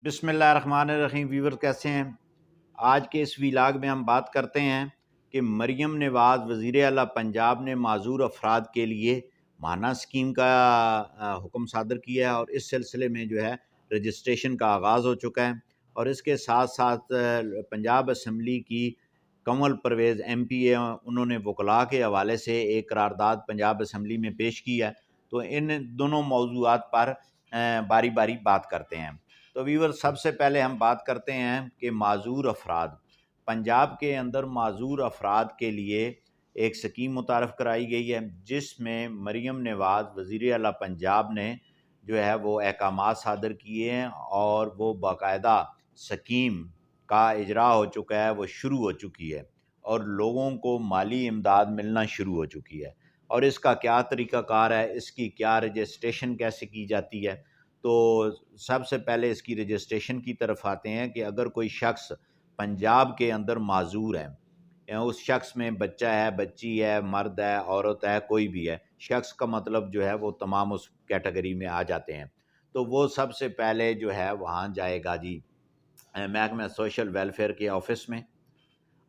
बिस्मिल्लाहिर्रहमानिर्रहीम। व्यूवर कैसे हैं? आज के इस वीलाग में हम बात करते हैं कि मरीम नवाज़ वज़ीर आला पंजाब ने माज़ूर अफराद के लिए माना स्कीम का हुक्म सादर किया है और इस सिलसिले में जो है रजिस्ट्रेशन का आगाज़ हो चुका है। और इसके साथ साथ पंजाब असम्बली की कंवल परवेज़ MP है, उन्होंने वकला के हवाले से एक करारदाद पंजाब असम्बली में पेश की है। तो इन दोनों मौज़ूआत पर बारी बारी बात करते हैं। तो व्यूवर, सबसे पहले हम बात करते हैं कि माज़ूर अफराद, पंजाब के अंदर माज़ूर अफराद के लिए एक स्कीम मुतारफ़ कराई गई है, जिसमें मरीम नवाज़ वज़ीर आला पंजाब ने जो है वो अहकामात सादर किए हैं और वो बाकायदा स्कीम का इजरा हो चुका है, वो शुरू हो चुकी है और लोगों को माली इमदाद मिलना शुरू हो चुकी है। और इसका क्या तरीक़ाकार है, इसकी क्या रजिस्ट्रेशन कैसे की जाती है? तो सबसे पहले इसकी रजिस्ट्रेशन की तरफ आते हैं कि अगर कोई शख्स पंजाब के अंदर माज़ूर है, या उस शख्स में बच्चा है, बच्ची है, मर्द है, औरत है, कोई भी है, शख्स का मतलब जो है वो तमाम उस कैटेगरी में आ जाते हैं। तो वो सबसे पहले जो है वहाँ जाएगा जी महकमा सोशल वेलफेयर के ऑफ़िस में।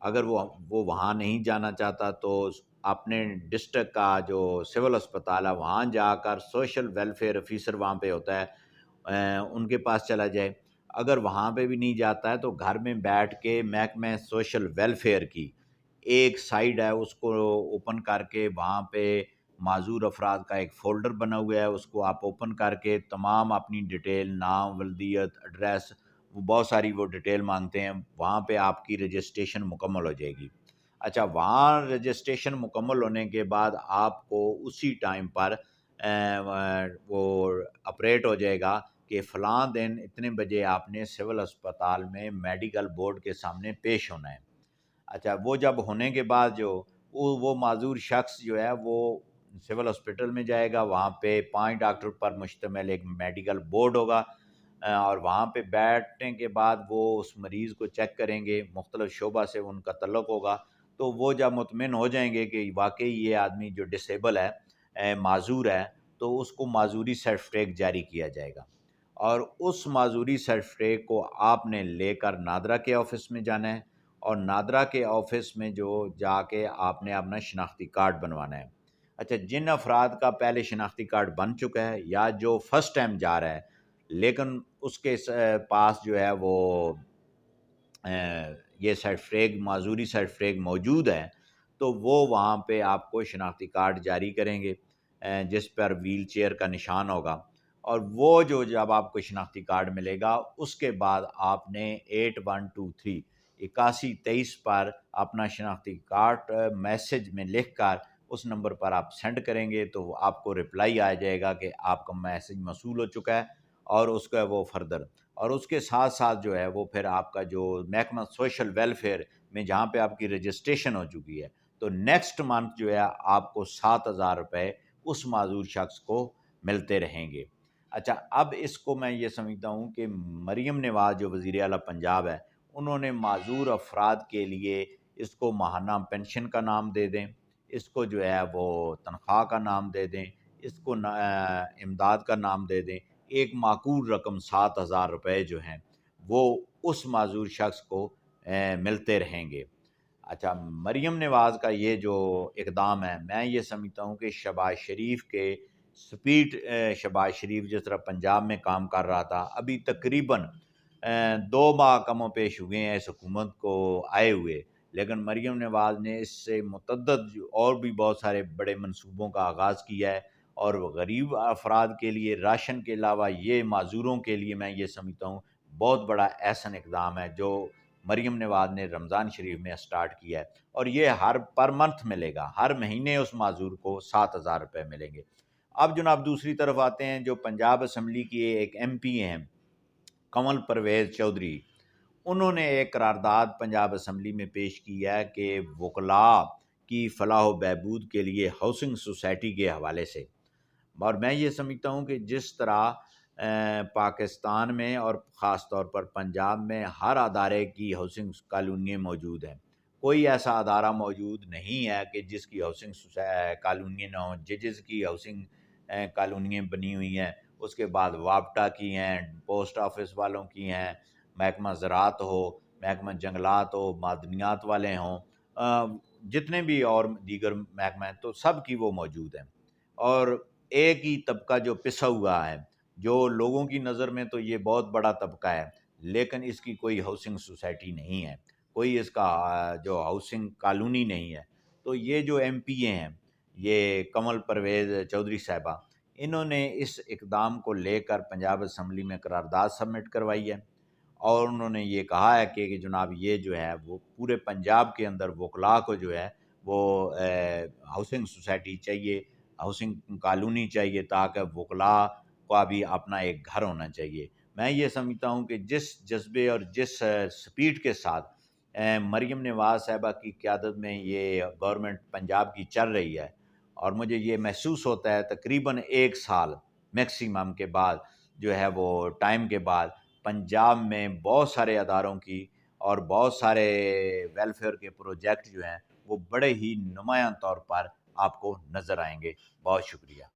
अगर वो वहाँ नहीं जाना चाहता तो अपने डिस्ट्रिक्ट का जो सिविल अस्पताल है वहाँ जाकर सोशल वेलफेयर ऑफिसर वहाँ पे होता है, उनके पास चला जाए। अगर वहाँ पे भी नहीं जाता है तो घर में बैठ के महकमा सोशल वेलफेयर की एक साइड है, उसको ओपन करके वहाँ पे माज़ूर अफराद का एक फ़ोल्डर बना हुआ है, उसको आप ओपन करके तमाम अपनी डिटेल, नाम, वल्दियत, एड्रेस, वो बहुत सारी वो डिटेल मांगते हैं, वहाँ पे आपकी रजिस्ट्रेशन मुकम्मल हो जाएगी। अच्छा, वहाँ रजिस्ट्रेशन मुकम्मल होने के बाद आपको उसी टाइम पर वो ऑपरेट हो जाएगा कि फ़लाँ दिन इतने बजे आपने सिविल अस्पताल में मेडिकल बोर्ड के सामने पेश होना है। अच्छा, वो जब होने के बाद जो वो माज़ूर शख्स जो है वो सिविल हॉस्पिटल में जाएगा, वहाँ पे 5 डॉक्टर पर मुश्तमिल एक मेडिकल बोर्ड होगा, और वहाँ पे बैठने के बाद वो उस मरीज़ को चेक करेंगे, मुख्तलिफ़ शोबा से उनका तल्लुक़ होगा। तो वो जब मुतमिन हो जाएंगे कि वाक़ई ये आदमी जो डिसेबल है, माज़ूर है, तो उसको माज़ूरी सर्टिफ़िकेट जारी किया जाएगा और उस माज़ूरी सर्टिफ़िकेट को आपने लेकर नादरा के ऑफ़िस में जाना है और नादरा के ऑफ़िस में जो जाके आपने अपना शनाख्ती कार्ड बनवाना है। अच्छा, जिन अफ़राद का पहले शनाख्ती कार्ड बन चुका है या जो फ़र्स्ट टाइम जा रहा है, लेकिन उसके पास जो है वो ये सर्टिफ़िकेट, माज़ूरी सर्टिफ़िकेट मौजूद है, तो वो वहाँ पे आपको शनाख्ती कार्ड जारी करेंगे, जिस पर व्हील चेयर का निशान होगा। और वो जो जब आपको शनाख्ती कार्ड मिलेगा, उसके बाद आपने 8123 8123 पर अपना शनाख्ती कार्ड मैसेज में लिख कर उस नंबर पर आप सेंड करेंगे तो आपको रिप्लाई आ जाएगा कि आपका मैसेज मौसूल हो चुका है और उसका वो फर्दर। और उसके साथ साथ जो है वो फिर आपका जो महकमा सोशल वेलफेयर में जहाँ पे आपकी रजिस्ट्रेशन हो चुकी है, तो नेक्स्ट मंथ जो है आपको 7,000 रुपये उस माज़ूर शख्स को मिलते रहेंगे। अच्छा, अब इसको मैं ये समझता हूँ कि मरीम नवाज़ जो वज़ीर आला पंजाब है, उन्होंने माज़ूर अफराद के लिए इसको माहाना पेंशन का नाम दे दें, इसको जो है वो तनख्वाह का नाम दे दें, इसको इमदाद का नाम दे दें। एक माकूल रकम 7,000 रुपये जो हैं वो उस माज़ूर शख्स को मिलते रहेंगे। अच्छा, मरीम नवाज़ का ये जो इक़दाम है, मैं ये समझता हूँ कि शहबाज शरीफ के स्पीड, शहबाज शरीफ जिस तरह पंजाब में काम कर रहा था, अभी तकरीबन 2 माह कमोपेश हुए हैं इस हुकूमत को आए हुए, लेकिन मरीम नवाज़ ने इससे मुतअद्दिद और भी बहुत सारे बड़े मंसूबों का आगाज़ किया है और गरीब अफराद के लिए राशन के अलावा ये माज़ूरों के लिए मैं ये समझता हूँ बहुत बड़ा एहसन इक़दाम है जो मरीम नवाज़ ने रमज़ान शरीफ में स्टार्ट किया है और ये हर पर मंथ मिलेगा, हर महीने उस माज़ूर को 7,000 रुपये मिलेंगे। अब जनाब दूसरी तरफ आते हैं, जो पंजाब असम्बली की एक MP हैं कंवल परवेज़ चौधरी, उन्होंने एक करारदाद पंजाब असम्बली में पेश किया है कि वकला की फलाह व बहबूद के लिए हाउसिंग सोसाइटी के हवाले से। और मैं ये समझता हूँ कि जिस तरह पाकिस्तान में और ख़ास तौर पर पंजाब में हर अदारे की हाउसिंग कॉलोनियाँ मौजूद हैं, कोई ऐसा अदारा मौजूद नहीं है कि जिसकी हाउसिंग कॉलोनियाँ ना हों। जजेस की हाउसिंग कॉलोनियाँ बनी हुई हैं, اس کے بعد وابٹا کی ہیں، پوسٹ آفس والوں کی ہیں، محکمہ زراعت ہو، محکمہ جنگلات ہو، معدنیات والے ہوں، جتنے بھی اور دیگر محکمہ ہیں، تو سب کی وہ موجود ہیں۔ اور ایک ہی طبقہ جو پسا ہوا ہے، جو لوگوں کی نظر میں تو یہ بہت بڑا طبقہ ہے، لیکن اس کی کوئی ہاؤسنگ سوسائٹی نہیں ہے، کوئی اس کا جو ہاؤسنگ کالونی نہیں ہے۔ تو یہ جو ایم پی اے ہیں، یہ کنول پرویز چودھری صاحبہ، انہوں نے اس اقدام کو لے کر پنجاب اسمبلی میں قرارداد سبمٹ کروائی ہے، اور انہوں نے یہ کہا ہے کہ جناب یہ جو ہے وہ پورے پنجاب کے اندر وکلاء کو جو ہے وہ ہاؤسنگ سوسائٹی چاہیے، ہاؤسنگ کالونی چاہیے، تاکہ وکلاء کا بھی اپنا ایک گھر ہونا چاہیے۔ میں یہ سمجھتا ہوں کہ جس جذبے اور جس سپیڈ کے ساتھ مریم نواز صاحبہ کی قیادت میں یہ گورنمنٹ پنجاب کی چل رہی ہے، اور مجھے یہ محسوس ہوتا ہے تقریباً 1 سال میکسیمم کے بعد جو ہے وہ ٹائم کے بعد پنجاب میں بہت سارے اداروں کی اور بہت سارے ویلفیئر کے پروجیکٹ جو ہیں وہ بڑے ہی نمایاں طور پر آپ کو نظر آئیں گے۔ بہت شکریہ۔